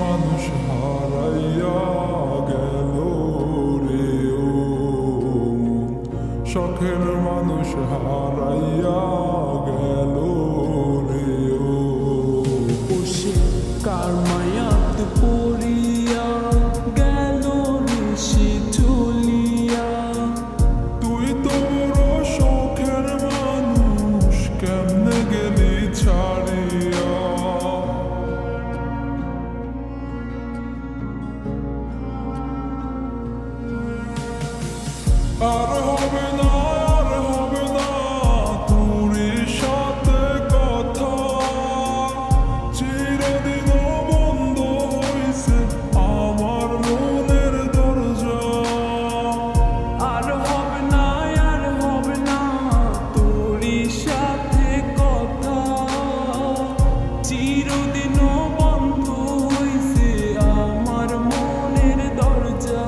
মানুষ হারাইয়া গেল রে ও মন, শখের মানুষ হারাইয়া গেল রে ও। বসে কার মায়াতে পড়িয়া গেল রে সে চলিয়া। তুই তো বড় শখের মানুষ, কেমনে গেলি ছাড়িয়া। আর হবে না, আর হবে না তোর সাথে কথা, চিরদিনও বন্ধ হইছে আমার মনের দরজা। আর হবে না, আর হবে না তোরই সাথে কথা, চিরদিনও বন্ধ হইছে আমার মনের দরজা।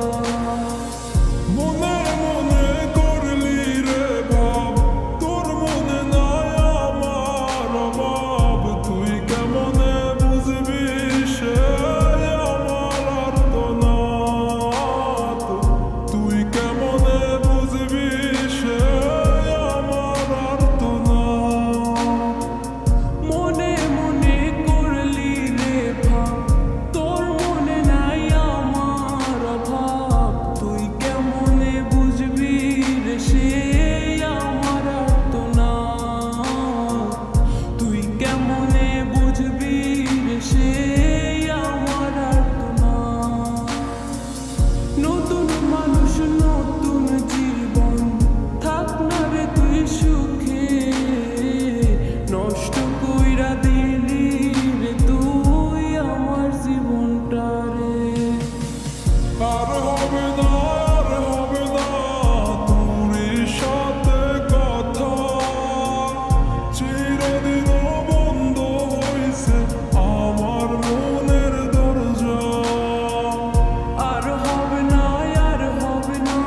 মনে মনে করলি রে ভাব, তোর মনে নাই আমার অভাব। তুই কেমনে বুঝবি সে আমার আর্তনাদ, তুই কেমনে বুঝবি সে আমার আর্তনাদ। মনে মনে করলি রে ভাব, তোর মনে নাই আমার অভাব। তুই কেমনে বুঝবি রে সে আমার আর্তনাদ, তুই কেমনে বুঝবি রে সে আমার আর্তনাদ। নতুন মানুষ নতুন জীবন, থাক না রে তুই সুখে, নষ্ট কইরা দিলি রে তুই আমার জীবনটা রে। আর হবে না, আর হবে না তোর সাথে কথা, চিরদিনও বন্ধ হইছে আমার মনের দরজা। আর হবে না, আর হবে না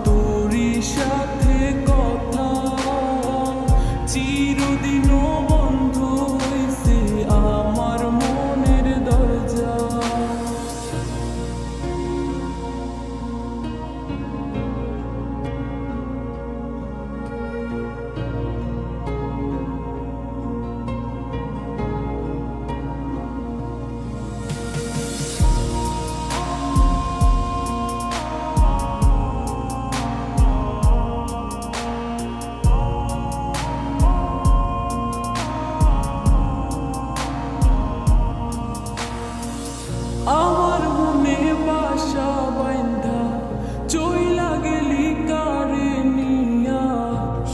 তোরই সাথে কথা, চিরদিনও বন্ধ হইছে আমার মনের দরজা। আমার মনে বাসা বাইন্ধা চইলা গেলি কারে নিয়া,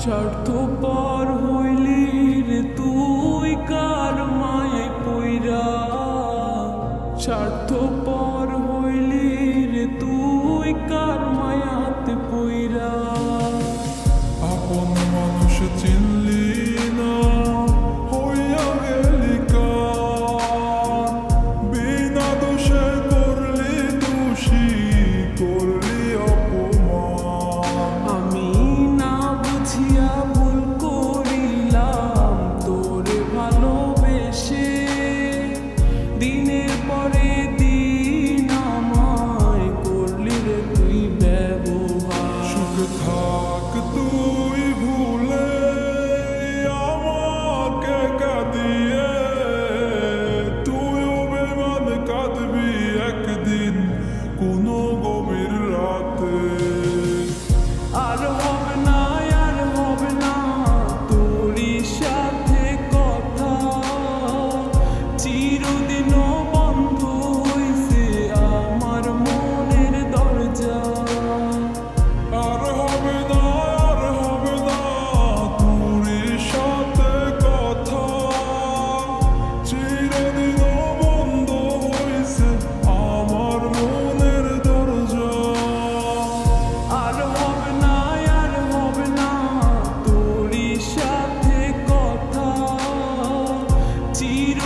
স্বার্থপর হইলি রে তুই কার মায়ায় পইরা। স্বার্থপর হইলি রে তুই কার মায়াতে পইরা। আপন মানুষ চিনলি না, হইয়া গেলি কার, বিনা দোষে করলি দোষী, করলি অপমান। আমি না বুঝিয়া ভুল করিলাম তোরে ভালোবেসে, দিনের পরে দিন আমায় করলি রে তুই ব্যবহার। সুখে থাক তুই ভুলে আমাকে কাঁদিয়ে, তুইও বেমান কাঁদবি একদিন কোনো গভীর রাতে। আর হবে না, আর হবে না তোরই সাথে কথা, চিরদিনও বন্ধ হইছে আমার মনের দরজা। আর হবে না, আর হবে না তোর সাথে কথা, চিরদিনও বন্ধ হইছে আমার মনের দরজা। আর হবে না, আর হবে না তোরই সাথে কথা, চির